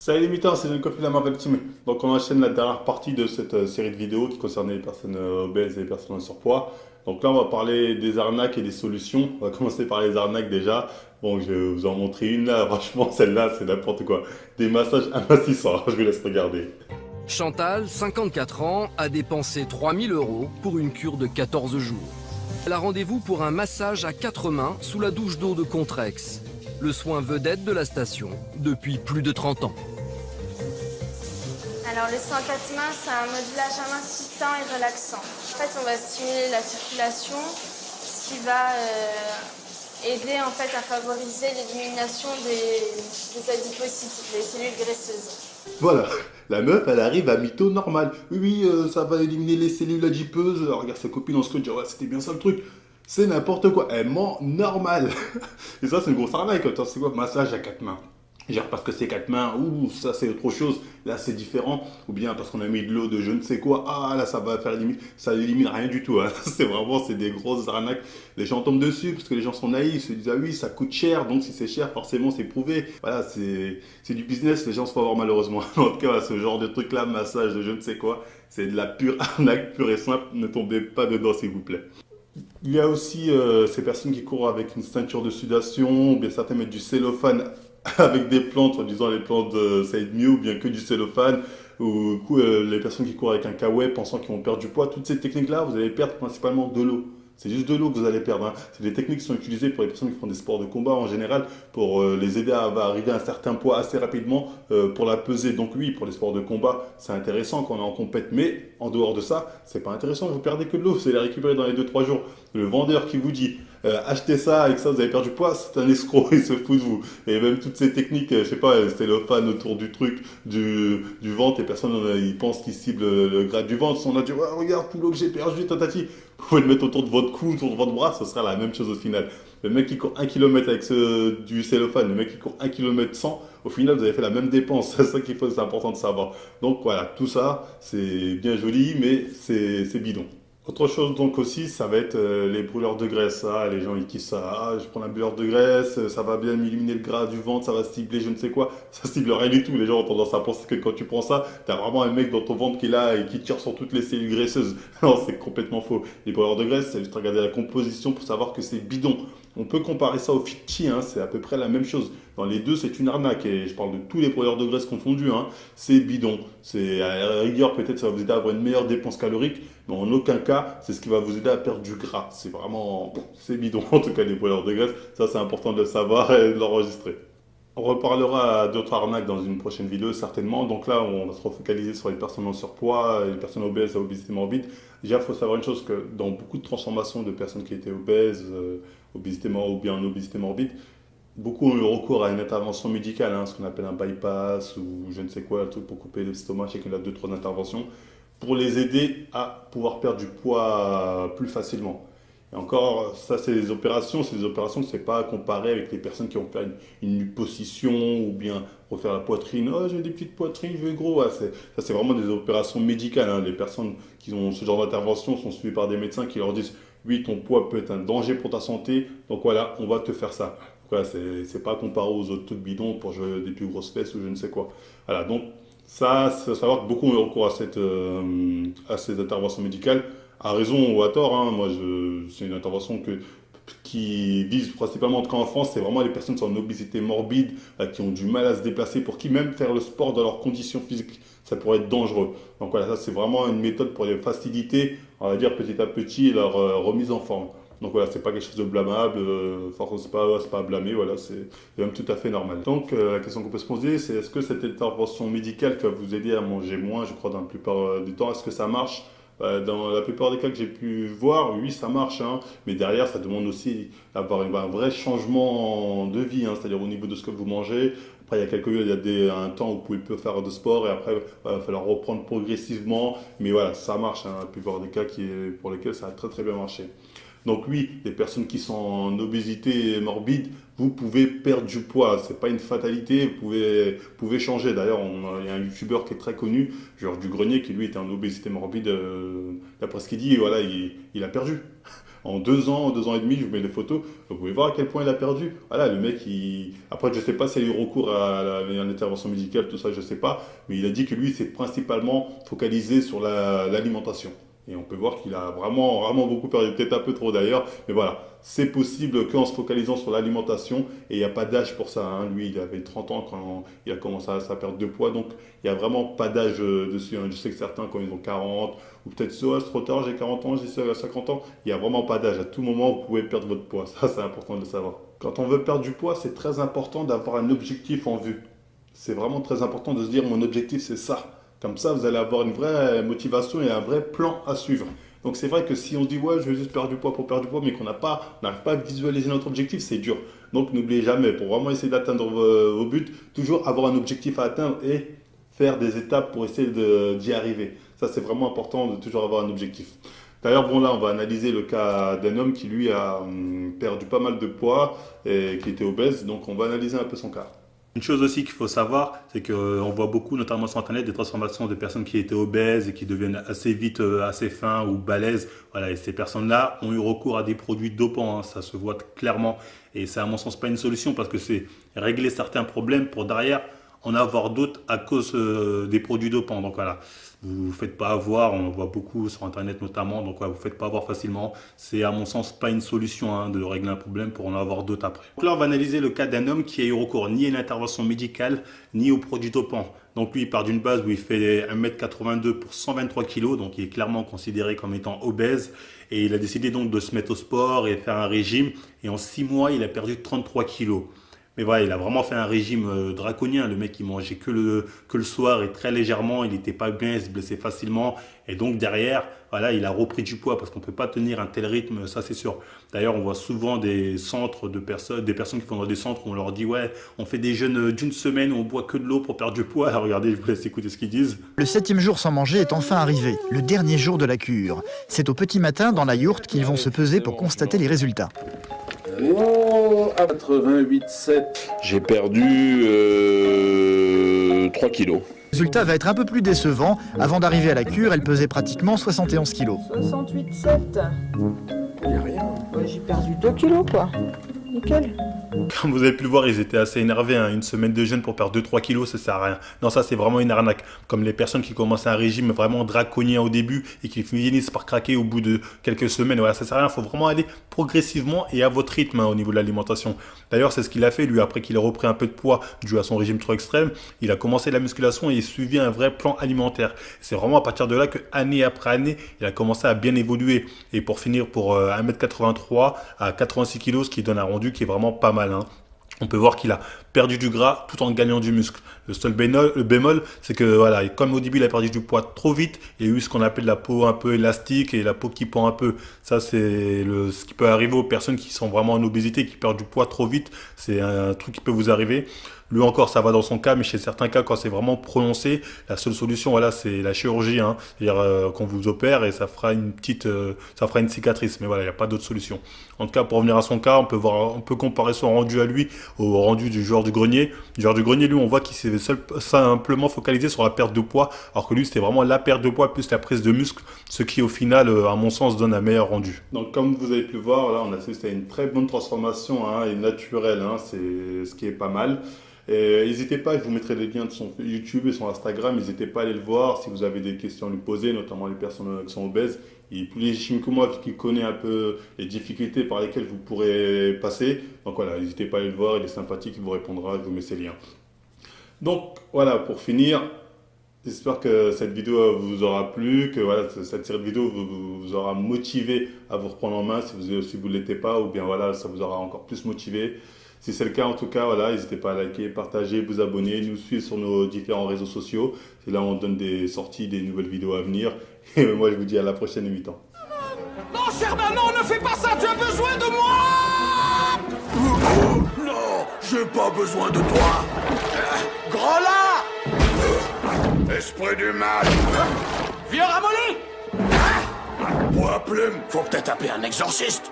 Salut les mutants, c'est Jean-Coffee de la Marvel Team. Donc on enchaîne la dernière partie de cette série de vidéos qui concernait les personnes obèses et les personnes en surpoids. Donc là on va parler des arnaques et des solutions. On va commencer par les arnaques déjà. Bon, je vais vous en montrer une là, franchement celle-là c'est n'importe quoi. Des massages amincissants, je vous laisse regarder. Chantal, 54 ans, a dépensé 3000 euros pour une cure de 14 jours. Elle a rendez-vous pour un massage à 4 mains sous la douche d'eau de Contrex, le soin vedette de la station depuis plus de 30 ans. Alors le 104 mains, c'est un modulage amincissant et relaxant. En fait, on va stimuler la circulation, ce qui va aider en fait à favoriser l'élimination des adipocytes, des cellules graisseuses. Voilà, la meuf elle arrive à mytho normal. Oui, oui, ça va éliminer les cellules adipeuses. Alors, regarde sa copine dans ce truc, dit ouais, c'était bien ça le truc. C'est n'importe quoi, elle ment normal. Et ça c'est une grosse arnaque. Attends, c'est quoi massage à quatre mains? Genre parce que c'est quatre mains, ouh, ça c'est autre chose, là c'est différent, ou bien parce qu'on a mis de l'eau de je ne sais quoi, ah là ça va faire limite, ça élimine rien du tout, hein. C'est des grosses arnaques, les gens tombent dessus parce que les gens sont naïfs, ils se disent ah oui ça coûte cher, donc si c'est cher forcément c'est prouvé, voilà c'est du business, les gens se font avoir malheureusement, en tout cas voilà, ce genre de truc là, massage de je ne sais quoi, c'est de la pure arnaque, pure et simple, ne tombez pas dedans s'il vous plaît. Il y a aussi ces personnes qui courent avec une ceinture de sudation, ou bien certains mettent du cellophane avec des plantes, en disant les plantes ça aide mieux, ou bien que du cellophane, ou les personnes qui courent avec un kawaii pensant qu'ils vont perdre du poids. Toutes ces techniques-là, vous allez perdre principalement de l'eau. C'est juste de l'eau que vous allez perdre, hein. C'est des techniques qui sont utilisées pour les personnes qui font des sports de combat en général pour les aider à arriver à un certain poids assez rapidement pour la peser. Donc oui, pour les sports de combat, c'est intéressant quand on est en compète, mais en dehors de ça, c'est pas intéressant. Vous perdez que de l'eau, vous allez la récupérer dans les 2 3 jours. Le vendeur qui vous dit achetez ça, avec ça vous avez perdu du poids, c'est un escroc, il se fout de vous. Et même toutes ces techniques, je sais pas, cellophane autour du truc, du ventre, et personne, ils pensent qu'ils ciblent le gras du ventre. On a dit, ouais, regarde tout l'eau que j'ai perdu, tatati. Vous pouvez le mettre autour de votre cou, autour de votre bras, ce sera la même chose au final. Le mec qui court 1 km avec du cellophane, le mec qui court 1 km sans, au final vous avez fait la même dépense. C'est ça qu'il faut, c'est important de savoir. Donc voilà, tout ça, c'est bien joli, mais c'est bidon. Autre chose donc aussi, ça va être les brûleurs de graisse. Ah, les gens ils kiffent ça. Ah, je prends un brûleur de graisse, ça va bien éliminer le gras du ventre, ça va cibler je ne sais quoi. Ça cible rien du tout. Les gens ont tendance à penser que quand tu prends ça, t'as vraiment un mec dans ton ventre qui est là et qui tire sur toutes les cellules graisseuses. Non, c'est complètement faux. Les brûleurs de graisse, c'est juste regarder la composition pour savoir que c'est bidon. On peut comparer ça au Ficti, hein, c'est à peu près la même chose. Dans les deux, c'est une arnaque. Et je parle de tous les brûleurs de graisse confondus, hein. C'est bidon. C'est à la rigueur, peut-être ça va vous aider à avoir une meilleure dépense calorique, mais en aucun cas, c'est ce qui va vous aider à perdre du gras. C'est vraiment, c'est bidon. En tout cas, les brûleurs de graisse, ça c'est important de le savoir et de l'enregistrer. On reparlera d'autres arnaques dans une prochaine vidéo certainement. Donc là, on va se refocaliser sur les personnes en surpoids, les personnes obèses à obésité morbide. Déjà, il faut savoir une chose que dans beaucoup de transformations de personnes qui étaient obèses, obésité ou bien en obésité morbide, beaucoup ont eu recours à une intervention médicale, hein, ce qu'on appelle un bypass ou je ne sais quoi, un truc pour couper l'estomac. Je sais qu'il y a 2 3 interventions pour les aider à pouvoir perdre du poids plus facilement. Et encore, ça, c'est des opérations que c'est pas à comparer avec les personnes qui ont fait une liposuction ou bien refaire la poitrine. Oh, j'ai des petites poitrines, je veux gros. Ouais, ça, c'est vraiment des opérations médicales, hein. Les personnes qui ont ce genre d'intervention sont suivies par des médecins qui leur disent oui, ton poids peut être un danger pour ta santé, donc voilà, on va te faire ça. Donc voilà, c'est pas comparé aux autres trucs bidons pour jouer des plus grosses fesses ou je ne sais quoi. Voilà, donc ça, c'est savoir que beaucoup ont recours à ces interventions médicales, à raison ou à tort, hein. Moi, c'est une intervention qui vise principalement, en tout cas en France, c'est vraiment les personnes qui sont en obésité morbide, qui ont du mal à se déplacer, pour qui même faire le sport dans leurs conditions physiques, ça pourrait être dangereux. Donc voilà, ça c'est vraiment une méthode pour les faciliter, on va dire petit à petit, leur remise en forme. Donc voilà, c'est pas quelque chose de blâmable, c'est pas à blâmer, voilà, c'est même tout à fait normal. Donc la question qu'on peut se poser, c'est est-ce que cette intervention médicale qui va vous aider à manger moins, je crois dans la plupart du temps, est-ce que ça marche? Dans la plupart des cas que j'ai pu voir, oui, ça marche, hein, mais derrière, ça demande aussi d'avoir un vrai changement de vie, hein, c'est-à-dire au niveau de ce que vous mangez. Après, il y a un temps où vous pouvez plus faire de sport et après, il va falloir reprendre progressivement. Mais voilà, ça marche, hein, la plupart des cas pour lesquels ça a très très bien marché. Donc oui, les personnes qui sont en obésité morbide, vous pouvez perdre du poids. C'est pas une fatalité, vous pouvez changer. D'ailleurs, il y a un youtubeur qui est très connu, Georges Dugrenier, qui lui était en obésité morbide, d'après ce qu'il dit, et voilà, il a perdu. en 2 ans et demi, je vous mets les photos, vous pouvez voir à quel point il a perdu. Voilà, le mec, après je sais pas s'il a eu recours à une intervention médicale, tout ça, je sais pas, mais il a dit que lui, il s'est principalement focalisé sur l'alimentation. Et on peut voir qu'il a vraiment beaucoup perdu, peut-être un peu trop d'ailleurs, mais voilà, c'est possible qu'en se focalisant sur l'alimentation, et il n'y a pas d'âge pour ça, hein. Lui, il avait 30 ans quand il a commencé à sa perte de poids, donc il n'y a vraiment pas d'âge dessus, hein. Je sais que certains, quand ils ont 40, ou peut-être c'est trop tard, j'ai 40 ans, j'ai 50 ans, il n'y a vraiment pas d'âge. À tout moment, vous pouvez perdre votre poids, ça c'est important de le savoir. Quand on veut perdre du poids, c'est très important d'avoir un objectif en vue. C'est vraiment très important de se dire, mon objectif c'est ça. Comme ça, vous allez avoir une vraie motivation et un vrai plan à suivre. Donc c'est vrai que si on se dit, ouais, je veux juste perdre du poids pour perdre du poids, mais qu'on n'arrive pas à visualiser notre objectif, c'est dur. Donc n'oubliez jamais, pour vraiment essayer d'atteindre vos buts, toujours avoir un objectif à atteindre et faire des étapes pour essayer d'y arriver. Ça, c'est vraiment important de toujours avoir un objectif. D'ailleurs, bon là, on va analyser le cas d'un homme qui, lui, a perdu pas mal de poids et qui était obèse. Donc on va analyser un peu son cas. Une chose aussi qu'il faut savoir, c'est qu'on voit beaucoup, notamment sur Internet, des transformations de personnes qui étaient obèses et qui deviennent assez vite assez fins ou balèzes. Voilà, et ces personnes-là ont eu recours à des produits dopants, hein, ça se voit clairement. Et c'est à mon sens pas une solution parce que c'est régler certains problèmes pour derrière en avoir d'autres à cause des produits dopants. Donc voilà, vous ne faites pas avoir, on voit beaucoup sur Internet notamment, donc voilà, vous ne faites pas avoir facilement. C'est à mon sens pas une solution, hein, de régler un problème pour en avoir d'autres après. Donc là, on va analyser le cas d'un homme qui a eu recours ni à une intervention médicale, ni aux produits dopants. Donc lui, il part d'une base où il fait 1m82 pour 123 kg, donc il est clairement considéré comme étant obèse. Et il a décidé donc de se mettre au sport et faire un régime. Et en 6 mois, il a perdu 33 kg. Mais voilà, il a vraiment fait un régime draconien. Le mec, il mangeait que le soir et très légèrement. Il n'était pas bien, il se blessait facilement. Et donc derrière, voilà, il a repris du poids parce qu'on ne peut pas tenir un tel rythme, ça c'est sûr. D'ailleurs, on voit souvent des centres de personnes, des personnes qui font dans des centres où on leur dit « Ouais, on fait des jeûnes d'une semaine où on boit que de l'eau pour perdre du poids. » Alors regardez, je vous laisse écouter ce qu'ils disent. Le 7e jour sans manger est enfin arrivé, le dernier jour de la cure. C'est au petit matin dans la yourte qu'ils vont se peser pour constater les résultats. Oh, à 88,7. J'ai perdu 3 kilos. Le résultat va être un peu plus décevant. Avant d'arriver à la cure, elle pesait pratiquement 71 kilos. 68,7. Il n'y a rien. Ouais, j'ai perdu 2 kilos, quoi. Nickel. Comme vous avez pu le voir, ils étaient assez énervés, hein. Une semaine de jeûne pour perdre 2-3 kilos, ça sert à rien. Non, ça c'est vraiment une arnaque. Comme les personnes qui commencent un régime vraiment draconien au début et qui finissent par craquer au bout de quelques semaines. Voilà, ça sert à rien. Il faut vraiment aller progressivement et à votre rythme, hein, au niveau de l'alimentation. D'ailleurs, c'est ce qu'il a fait, lui, après qu'il a repris un peu de poids dû à son régime trop extrême. Il a commencé la musculation et il suivit un vrai plan alimentaire. C'est vraiment à partir de là que, année après année, il a commencé à bien évoluer. Et pour finir, pour 1m83 à 86 kg, ce qui donne un rendu qui est vraiment pas mal, hein. On peut voir qu'il a perdu du gras tout en gagnant du muscle. Le seul bémol, c'est que voilà, comme au début il a perdu du poids trop vite, il y a eu ce qu'on appelle la peau un peu élastique et la peau qui pend un peu. Ça, c'est ce qui peut arriver aux personnes qui sont vraiment en obésité, qui perdent du poids trop vite. C'est un truc qui peut vous arriver. Lui encore, ça va dans son cas, mais chez certains cas, quand c'est vraiment prononcé, la seule solution, voilà, c'est la chirurgie, hein. C'est-à-dire qu'on vous opère et ça fera une cicatrice. Mais voilà, il n'y a pas d'autre solution. En tout cas, pour revenir à son cas, on peut comparer son rendu à lui au rendu du joueur du grenier. Le joueur du grenier, lui, on voit qu'il s'est simplement focalisé sur la perte de poids, alors que lui, c'était vraiment la perte de poids plus la prise de muscle, ce qui, au final, à mon sens, donne un meilleur rendu. Donc, comme vous avez pu le voir, là, on assiste à une très bonne transformation, hein, et naturelle, hein, c'est ce qui est pas mal. N'hésitez pas, je vous mettrai les liens de son YouTube et son Instagram, n'hésitez pas à aller le voir si vous avez des questions à lui poser, notamment les personnes qui sont obèses. Il est plus légitime que moi qui connaît un peu les difficultés par lesquelles vous pourrez passer. Donc voilà, n'hésitez pas à aller le voir, il est sympathique, il vous répondra, je vous mets ses liens. Donc voilà, pour finir, j'espère que cette vidéo vous aura plu, que voilà, cette série de vidéos vous aura motivé à vous reprendre en main si vous ne l'étiez pas, ou bien voilà, ça vous aura encore plus motivé. Si c'est le cas, en tout cas, voilà, n'hésitez pas à liker, partager, vous abonner, nous suivre sur nos différents réseaux sociaux. C'est là où on donne des sorties, des nouvelles vidéos à venir. Et moi, je vous dis à la prochaine mi-temps. Non, Sherman, non, ne fais pas ça, tu as besoin de moi! Non, j'ai pas besoin de toi. Gros là! Esprit du mal. Vieux ramolli! Point plume, faut peut-être appeler un exorciste.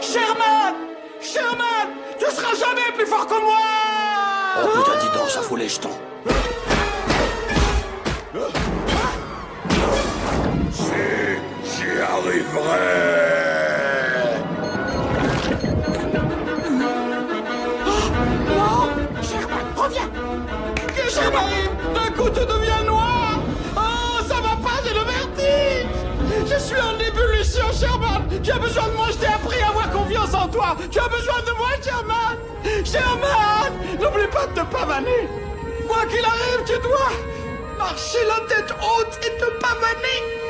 Sherman! Sherman! Tu seras jamais plus fort que moi! Oh putain, dis donc, ça fout les jetons. Si, j'y arriverai. Tu as besoin de moi, je t'ai appris à avoir confiance en toi. Tu as besoin de moi, Sherman. Sherman, n'oublie pas de te pavaner. Quoi qu'il arrive, tu dois marcher la tête haute et te pavaner.